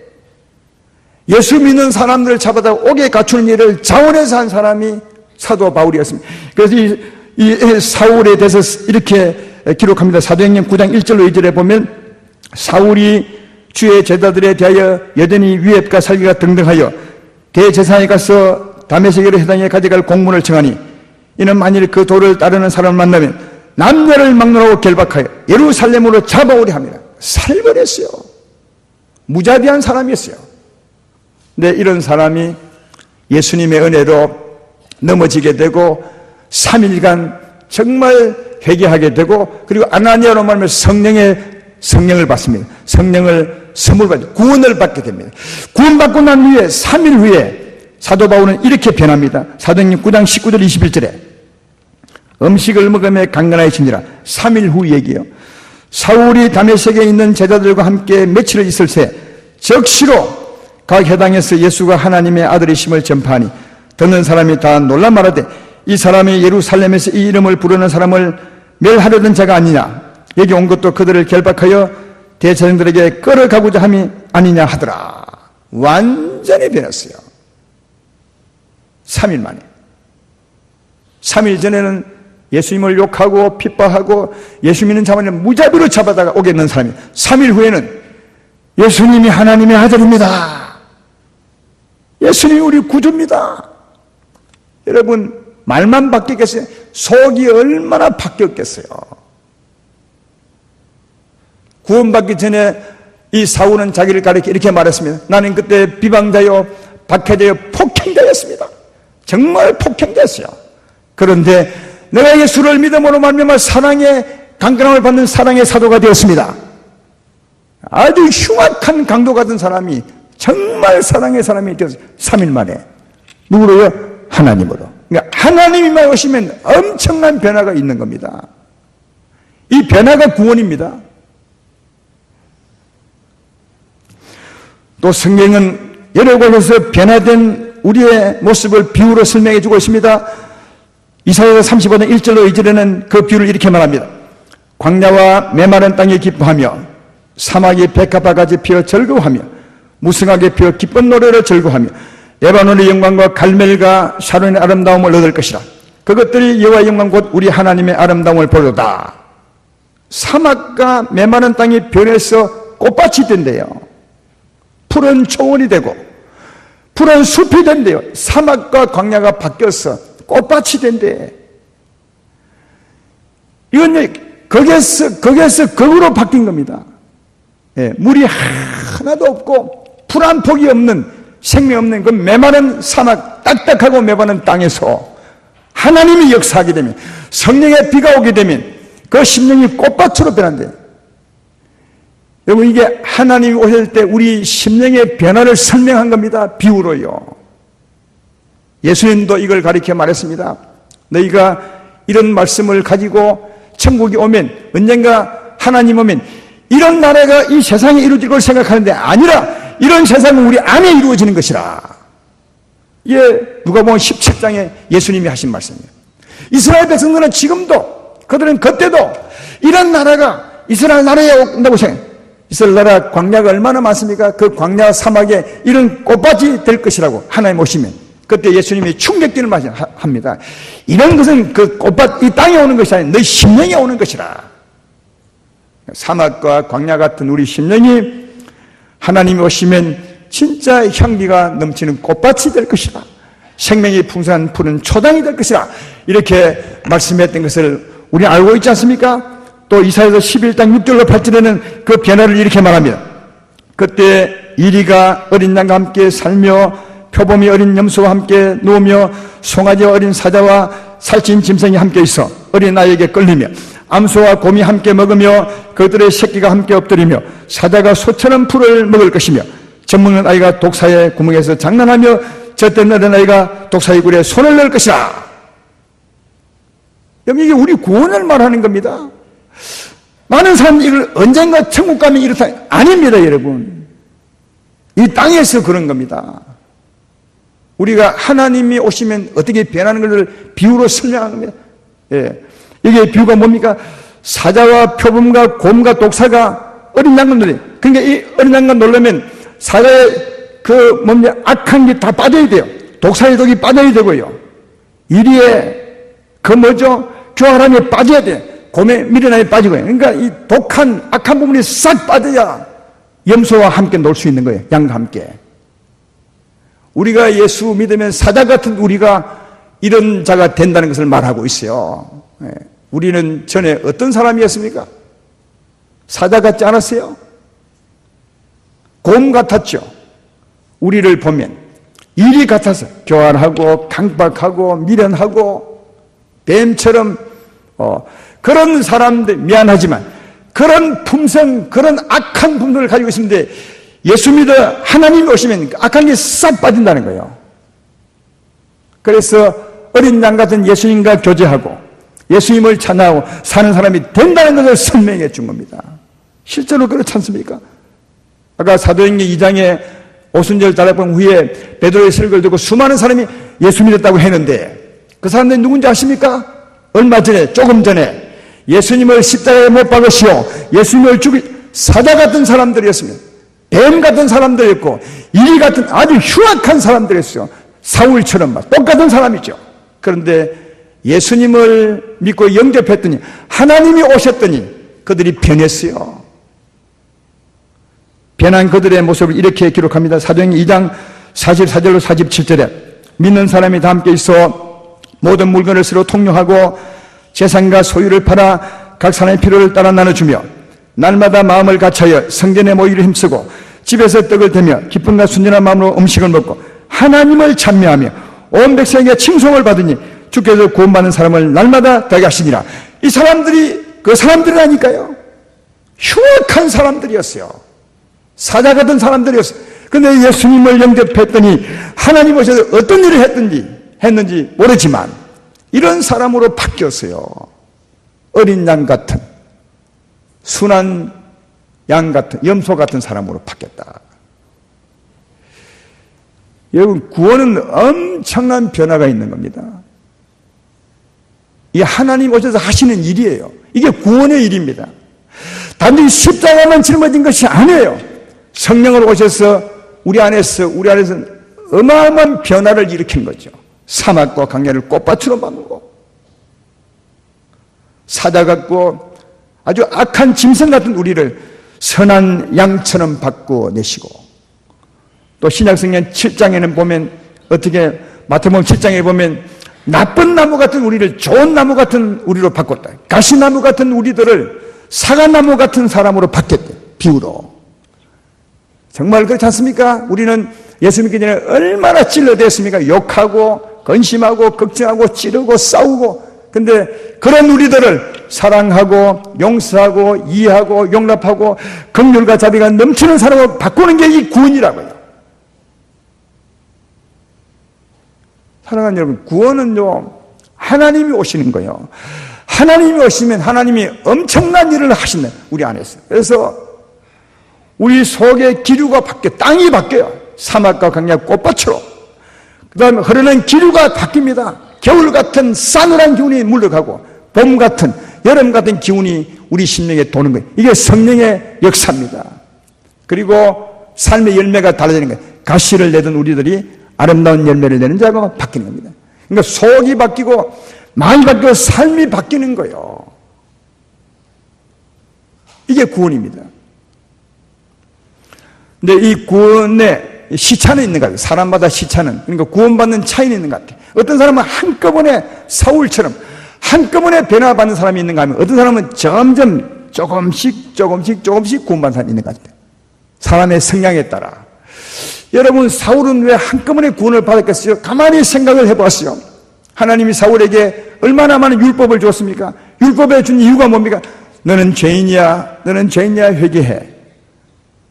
예수 믿는 사람들을 잡아다가 옥에 갖추는 일을 자원해서 한 사람이 사도 바울이었습니다. 그래서 이 사울에 대해서 이렇게 기록합니다. 사도행전 9장 1절로 2절에 보면 사울이 주의 제자들에 대하여 여전히 위협과 살기가 등등하여 대제사장에 가서 다메섹으로 해당에 가져갈 공문을 청하니 이는 만일 그 도를 따르는 사람을 만나면 남녀를 막론하고 결박하여 예루살렘으로 잡아오려 합니다. 살벌했어요. 무자비한 사람이었어요. 근데 이런 사람이 예수님의 은혜로 넘어지게 되고 3일간 정말 회개하게 되고, 그리고 아나니아로 말하면 성령을 받습니다. 성령을 선물 받죠. 구원을 받게 됩니다. 구원받고 난 후에 3일 후에 사도 바울은 이렇게 변합니다. 사도행전 9장 19절 21절에 음식을 먹으며 강건하여지니라. 3일 후 얘기예요. 사울이 다메섹에 있는 제자들과 함께 며칠을 있을 새 적시로 각 회당에서 예수가 하나님의 아들이심을 전파하니 듣는 사람이 다 놀라 말하되 이 사람이 예루살렘에서 이 이름을 부르는 사람을 멸하려던 자가 아니냐. 여기 온 것도 그들을 결박하여 대제사장들에게 끌어가고자 함이 아니냐 하더라. 완전히 변했어요. 3일 만에. 3일 전에는 예수님을 욕하고 핍박하고 예수 믿는 자만을 무자비로 잡아다가 오겠는 사람이 3일 후에는 예수님이 하나님의 아들입니다. 예수님이 우리 구주입니다. 여러분, 말만 바뀌겠어요? 속이 얼마나 바뀌었겠어요? 구원받기 전에 이 사울은 자기를 가리켜 이렇게 말했습니다. 나는 그때 비방자요, 박해자요, 폭행자였습니다. 정말 폭행자였어요. 그런데 내가 예수를 믿음으로 말미암아 사랑의 강건함을 받는 사랑의 사도가 되었습니다. 아주 흉악한 강도 같은 사람이 정말 사랑의 사람이 되었어요. 3일 만에. 누구로요? 하나님으로. 그러니까 하나님이만 오시면 엄청난 변화가 있는 겁니다. 이 변화가 구원입니다. 또 성경은 여러 곳에서 변화된 우리의 모습을 비유로 설명해 주고 있습니다. 이사야서 35장 1절로 2절에는 그 비유를 이렇게 말합니다. 광야와 메마른 땅이 기뻐하며 사막이 백합화 같이 피어 즐거워하며 무성하게 피어 기쁜 노래로 즐거워하며 레바논의 영광과 갈멜과 샤론의 아름다움을 얻을 것이라. 그것들이 여호와의 영광 곧 우리 하나님의 아름다움을 보도다. 사막과 메마른 땅이 변해서 꽃밭이 된대요. 푸른 초원이 되고 푸른 숲이 된대요. 사막과 광야가 바뀌어서 꽃밭이 된대. 이건 거기에서 거기로 바뀐 겁니다. 예, 물이 하나도 없고 풀 한 폭이 없는 생명 없는 그 메마른 사막, 딱딱하고 메마른 땅에서 하나님이 역사하게 되면, 성령의 비가 오게 되면 그 심령이 꽃밭으로 변한대요. 여러분, 이게 하나님이 오실 때 우리 심령의 변화를 설명한 겁니다. 비유로요. 예수님도 이걸 가리켜 말했습니다. 너희가 이런 말씀을 가지고 천국이 오면, 언젠가 하나님 오면 이런 나라가 이 세상에 이루어질 걸 생각하는데 아니라 이런 세상은 우리 안에 이루어지는 것이라. 이게 누가복음 17장에 예수님이 하신 말씀이에요. 이스라엘 백성들은 지금도, 그들은 그때도 이런 나라가 이스라엘 나라에 온다고 생각해요. 이스라엘 나라 광야가 얼마나 많습니까? 그 광야 사막에 이런 꽃밭이 될 것이라고 하나님 오시면 그때 예수님이 충격되는 말을 합니다. 이런 것은 그 꽃밭 이 땅에 오는 것이 아니라 너희 심령에 오는 것이라. 사막과 광야 같은 우리 심령이 하나님이 오시면 진짜 향기가 넘치는 꽃밭이 될 것이라. 생명이 풍성한 푸른 초당이 될 것이라. 이렇게 말씀했던 것을 우리 알고 있지 않습니까? 또 이사야서 11장 6절로 8절에는 그 변화를 이렇게 말합니다. 그때 이리가 어린 양과 함께 살며 표범이 어린 염소와 함께 누우며 송아지와 어린 사자와 살찐 짐승이 함께 있어 어린 아이에게 끌리며 암소와 곰이 함께 먹으며 그들의 새끼가 함께 엎드리며 사자가 소처럼 풀을 먹을 것이며 젖먹는 아이가 독사의 구멍에서 장난하며 젖된 어린 아이가 독사의 굴에 손을 넣을 것이라. 여러분, 이게 우리 구원을 말하는 겁니다. 많은 사람들이 이걸 언젠가 천국 가면 이렇다. 아닙니다, 여러분. 이 땅에서 그런 겁니다. 우리가 하나님이 오시면 어떻게 변하는 것을 비유로 설명하는 겁니다. 예. 이게 비유가 뭡니까? 사자와 표범과 곰과 독사가 어린 양과 놀래. 그러니까 이 어린 양과 놀려면 사자의 악한 게 다 빠져야 돼요. 독사의 독이 빠져야 되고요. 이리에 교활함이 빠져야 돼요. 곰의 미련함이 빠지고요. 그러니까 이 독한 악한 부분이 싹 빠져야 염소와 함께 놀 수 있는 거예요. 양과 함께. 우리가 예수 믿으면 사자 같은 우리가 이런 자가 된다는 것을 말하고 있어요. 우리는 전에 어떤 사람이었습니까? 사자 같지 않았어요? 곰 같았죠. 우리를 보면 일이 같아서 교활하고 강박하고 미련하고 뱀처럼 그런 사람들, 미안하지만 그런 품성, 그런 악한 분들을 가지고 있는데 예수 믿어 하나님이 오시면 악한 게 싹 빠진다는 거예요. 그래서 어린 양 같은 예수님과 교제하고 예수님을 찬양하고 사는 사람이 된다는 것을 설명해 준 겁니다. 실제로 그렇지 않습니까? 아까 사도행전 2장에 오순절 다락방 후에 베드로의 설교를 듣고 수많은 사람이 예수 믿었다고 했는데 그 사람들이 누군지 아십니까? 얼마 전에, 조금 전에 예수님을 십자가에 못 박으시오, 예수님을 사자 같은 사람들이었습니다. 뱀 같은 사람들이었고 이리 같은 아주 흉악한 사람들이었어요. 사울처럼 막 똑같은 사람이죠. 그런데 예수님을 믿고 영접했더니 하나님이 오셨더니 그들이 변했어요. 변한 그들의 모습을 이렇게 기록합니다. 사도행전 2장 44절로 47절에 믿는 사람이 다 함께 있어 모든 물건을 서로 통용하고 재산과 소유를 팔아 각 사람의 필요를 따라 나눠주며 날마다 마음을 같이하여 성전에 모이기를 힘쓰고 집에서 떡을 대며 기쁨과 순전한 마음으로 음식을 먹고 하나님을 찬미하며 온 백성에게 칭송을 받으니 주께서 구원받는 사람을 날마다 되게 하시니라. 이 사람들이 그 사람들이라니까요. 흉악한 사람들이었어요. 사자 같은 사람들이었어요. 그런데 예수님을 영접했더니 하나님 오셔서 어떤 일을 했는지 모르지만 이런 사람으로 바뀌었어요. 어린 양 같은, 순한 양 같은, 염소 같은 사람으로 바뀌었다. 여러분, 구원은 엄청난 변화가 있는 겁니다. 이 하나님 오셔서 하시는 일이에요. 이게 구원의 일입니다. 단지 십자가만 짊어진 것이 아니에요. 성령으로 오셔서 우리 안에서 어마어마한 변화를 일으킨 거죠. 사막과 광야를 꽃밭으로 만들고 사자 같고 아주 악한 짐승 같은 우리를 선한 양처럼 바꾸내시고, 또 신약성경 7장에는 보면 어떻게, 마태복음 7장에 보면 나쁜 나무 같은 우리를 좋은 나무 같은 우리로 바꿨다. 가시나무 같은 우리들을 사과나무 같은 사람으로 바뀌었대, 비유로. 정말 그렇지 않습니까? 우리는 예수 믿기 전에 얼마나 찔러댔습니까? 욕하고 건심하고 걱정하고 찌르고 싸우고. 근데 그런 우리들을 사랑하고 용서하고 이해하고 용납하고 긍휼과 자비가 넘치는 사람으로 바꾸는 게 이 구원이라고요. 사랑하는 여러분, 구원은요, 하나님이 오시는 거예요. 하나님이 오시면 하나님이 엄청난 일을 하신다, 우리 안에서. 그래서 우리 속의 기류가 바뀌어요. 땅이 바뀌어요. 사막과 광야 꽃밭으로. 그 다음에 흐르는 기류가 바뀝니다. 겨울 같은 싸늘한 기운이 물러가고 봄 같은, 여름 같은 기운이 우리 심령에 도는 거예요. 이게 성령의 역사입니다. 그리고 삶의 열매가 달라지는 거예요. 가시를 내던 우리들이 아름다운 열매를 내는 자가 바뀌는 겁니다. 그러니까 속이 바뀌고 마음이 바뀌고 삶이 바뀌는 거예요. 이게 구원입니다. 근데 이 구원의 시차는 있는 것 같아요. 사람마다 시차는. 그러니까 구원받는 차이는 있는 것 같아요. 어떤 사람은 한꺼번에 사울처럼 한꺼번에 변화받는 사람이 있는가 하면 어떤 사람은 점점 조금씩 구원받는 사람이 있는 것 같아요. 사람의 성향에 따라. 여러분, 사울은 왜 한꺼번에 구원을 받았겠어요? 가만히 생각을 해보았어요. 하나님이 사울에게 얼마나 많은 율법을 줬습니까? 율법에 준 이유가 뭡니까? 너는 죄인이야, 너는 죄인이야, 회개해.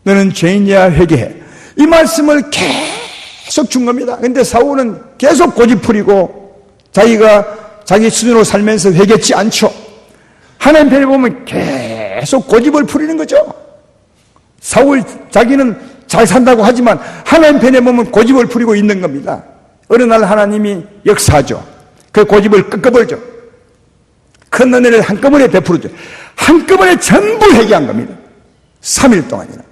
너는 죄인이야, 회개해. 이 말씀을 계속 준 겁니다. 그런데 사울은 계속 고집부리고 자기 수준으로 살면서 회개치 않죠. 하나님 편에 보면 계속 고집을 부리는 거죠. 사울 자기는 잘 산다고 하지만 하나님 편에 보면 고집을 부리고 있는 겁니다. 어느 날 하나님이 역사하죠. 그 고집을 꺾어버리죠. 큰 은혜를 한꺼번에 베풀어줘. 한꺼번에 전부 회개한 겁니다. 3일 동안이나.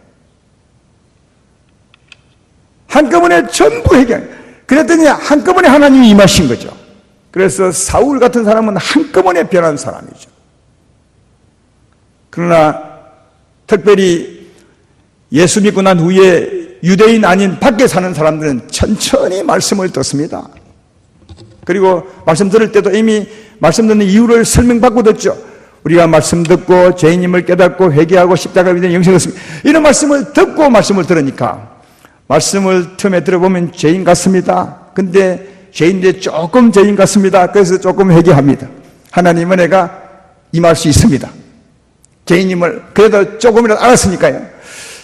한꺼번에 전부 회개한 거예요. 그랬더니 한꺼번에 하나님이 임하신 거죠. 그래서 사울 같은 사람은 한꺼번에 변한 사람이죠. 그러나 특별히 예수 믿고 난 후에 유대인 아닌 밖에 사는 사람들은 천천히 말씀을 듣습니다. 그리고 말씀 들을 때도 이미 말씀 듣는 이유를 설명받고 듣죠. 우리가 말씀 듣고 죄인임을 깨닫고 회개하고 십자가를 믿는 영생을 얻습니다. 이런 말씀을 듣고 말씀을 들으니까 말씀을 틈에 들어보면 죄인 같습니다. 근데 죄인인데 조금 죄인 같습니다. 그래서 조금 회개합니다. 하나님 은혜가 임할 수 있습니다. 죄인임을 그래도 조금이라도 알았으니까요.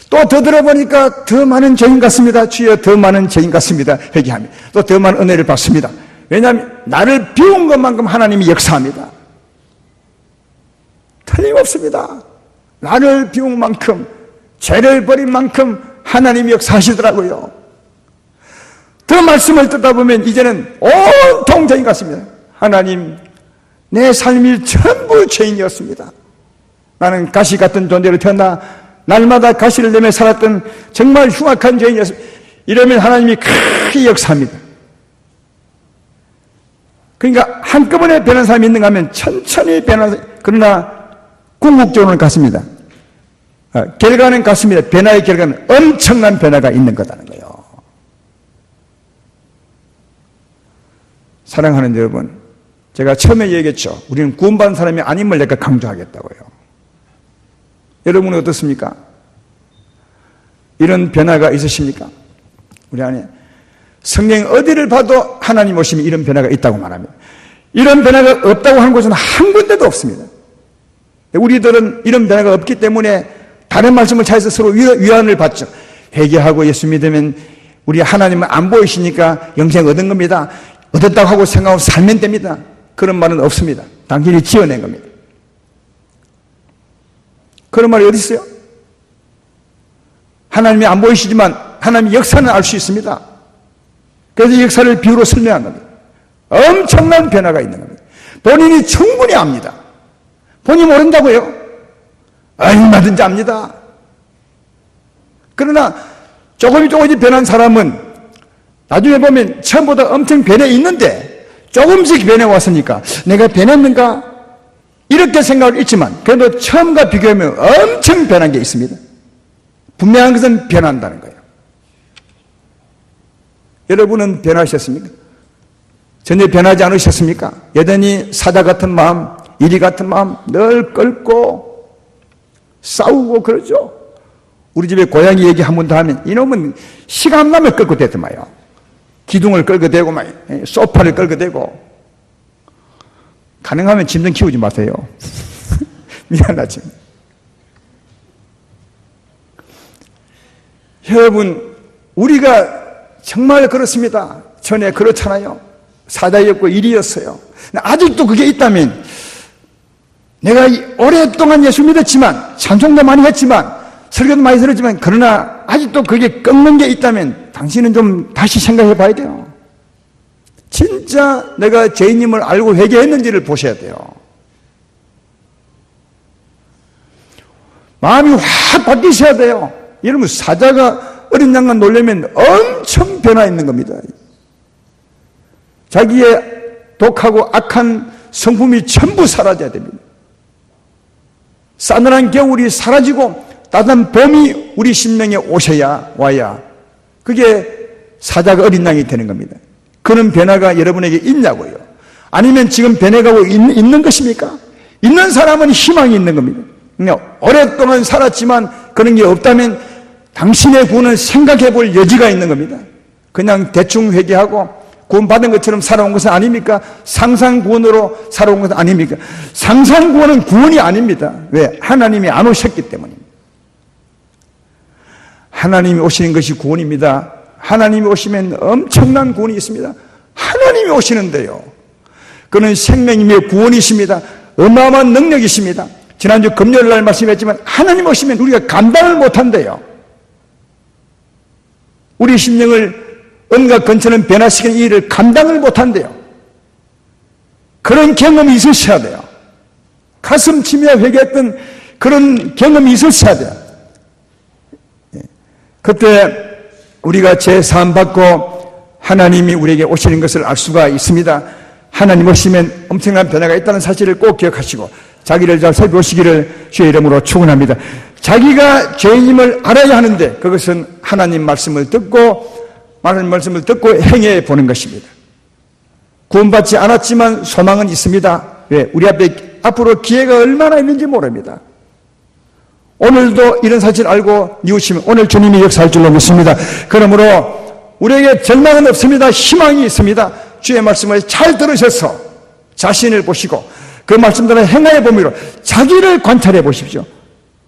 또 더 들어보니까 더 많은 죄인 같습니다. 주여 더 많은 죄인 같습니다. 회개합니다. 또 더 많은 은혜를 받습니다. 왜냐하면 나를 비운 것만큼 하나님이 역사합니다. 틀림없습니다. 나를 비운 만큼, 죄를 버린 만큼 하나님이 역사하시더라고요. 그 말씀을 듣다 보면 이제는 온통 죄인 같습니다. 하나님, 내 삶이 전부 죄인이었습니다. 나는 가시 같은 존재로 태어나 날마다 가시를 내며 살았던 정말 흉악한 죄인이었습니다. 이러면 하나님이 크게 역사합니다. 그러니까 한꺼번에 변한 사람이 있는가 하면 천천히 변한, 그러나 궁극적으로는 같습니다. 결과는 같습니다. 변화의 결과는 엄청난 변화가 있는 거라는 거예요. 사랑하는 여러분, 제가 처음에 얘기했죠. 우리는 구원받은 사람이 아님을 내가 강조하겠다고요. 여러분은 어떻습니까? 이런 변화가 있으십니까? 우리 안에 성경 어디를 봐도 하나님 오시면 이런 변화가 있다고 말합니다. 이런 변화가 없다고 하는 곳은 한 군데도 없습니다. 우리들은 이런 변화가 없기 때문에 다른 말씀을 찾아서 서로 위안을 받죠. 회개하고 예수 믿으면 우리 하나님은 안 보이시니까 영생 얻은 겁니다. 얻었다고 하고 생각하고 살면 됩니다. 그런 말은 없습니다. 당신이 지어낸 겁니다. 그런 말이 어디 있어요? 하나님이 안 보이시지만 하나님의 역사는 알 수 있습니다. 그래서 이 역사를 비유로 설명한 겁니다. 엄청난 변화가 있는 겁니다. 본인이 충분히 압니다. 본인이 모른다고요? 얼마든지 압니다. 그러나 조금씩 변한 사람은 나중에 보면 처음보다 엄청 변해 있는데 조금씩 변해 왔으니까 내가 변했는가? 이렇게 생각을 했지만 그래도 처음과 비교하면 엄청 변한 게 있습니다. 분명한 것은 변한다는 거예요. 여러분은 변하셨습니까? 전혀 변하지 않으셨습니까? 여전히 사자 같은 마음, 이리 같은 마음 늘 끓고 싸우고 그러죠. 우리 집에 고양이 얘기 한 번 더 하면 이놈은 시간 나면 끌고 대더만요. 기둥을 끌고 대고 막 소파를 끌고 대고. 가능하면 짐 좀 키우지 마세요. 미안하지만. 여러분, 우리가 정말 그렇습니다. 전에 그렇잖아요. 사자였고 일이었어요. 아직도 그게 있다면 내가 오랫동안 예수 믿었지만 찬송도 많이 했지만 설교도 많이 들었지만 그러나 아직도 그게 꺾는 게 있다면 당신은 좀 다시 생각해 봐야 돼요. 진짜 내가 죄인임을 알고 회개했는지를 보셔야 돼요. 마음이 확 바뀌셔야 돼요. 여러분, 사자가 어린 양간 놀려면 엄청 변화 있는 겁니다. 자기의 독하고 악한 성품이 전부 사라져야 됩니다. 싸늘한 겨울이 사라지고 따뜻한 봄이 우리 심령에 와야 그게 사자가 어린 양이 되는 겁니다. 그런 변화가 여러분에게 있냐고요? 아니면 지금 변해가고 있는 것입니까? 있는 사람은 희망이 있는 겁니다. 오랫동안 살았지만 그런 게 없다면 당신의 구원을 생각해 볼 여지가 있는 겁니다. 그냥 대충 회개하고 구원받은 것처럼 살아온 것은 아닙니까? 상상구원으로 살아온 것은 아닙니까? 상상구원은 구원이 아닙니다. 왜? 하나님이 안 오셨기 때문입니다. 하나님이 오시는 것이 구원입니다. 하나님이 오시면 엄청난 구원이 있습니다. 하나님이 오시는데요. 그는 생명이며 구원이십니다. 어마어마한 능력이십니다. 지난주 금요일 날 말씀했지만 하나님 오시면 우리가 감당을 못한대요. 우리 심령을 온갖 근처는 변화시키는 이 일을 감당을 못한대요. 그런 경험이 있으셔야 돼요. 가슴 치며 회개했던 그런 경험이 있으셔야 돼요. 그때 우리가 죄사함 받고 하나님이 우리에게 오시는 것을 알 수가 있습니다. 하나님 오시면 엄청난 변화가 있다는 사실을 꼭 기억하시고 자기를 잘 살펴보시기를 주의 이름으로 축원합니다. 자기가 죄인임을 알아야 하는데 그것은 하나님 말씀을 듣고 행해 보는 것입니다. 구원받지 않았지만 소망은 있습니다. 왜? 우리 앞으로 기회가 얼마나 있는지 모릅니다. 오늘도 이런 사실을 알고 뉘우치면 오늘 주님이 역사할 줄로 믿습니다. 그러므로 우리에게 절망은 없습니다. 희망이 있습니다. 주의 말씀을 잘 들으셔서 자신을 보시고 그 말씀대로 행하여 봄으로 자기를 관찰해 보십시오.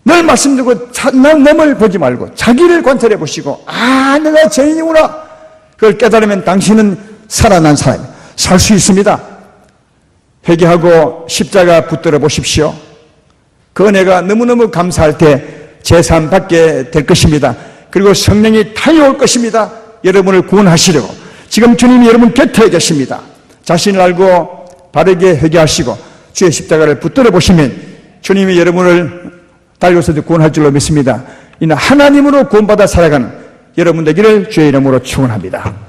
늘 말씀 듣고 남을 보지 말고 자기를 관찰해 보시고 내가 죄인이구나. 그걸 깨달으면 당신은 살아난 사람, 살 수 있습니다. 회개하고 십자가 붙들어 보십시오. 그 은혜가 너무너무 감사할 때 제삼 받게 될 것입니다. 그리고 성령이 타여올 것입니다. 여러분을 구원하시려고. 지금 주님이 여러분 곁에 계십니다. 자신을 알고 바르게 회개하시고 주의 십자가를 붙들어 보시면 주님이 여러분을 달려서도 구원할 줄로 믿습니다. 이는 하나님으로 구원받아 살아가는 여러분 되기를 주의 이름으로 축원합니다.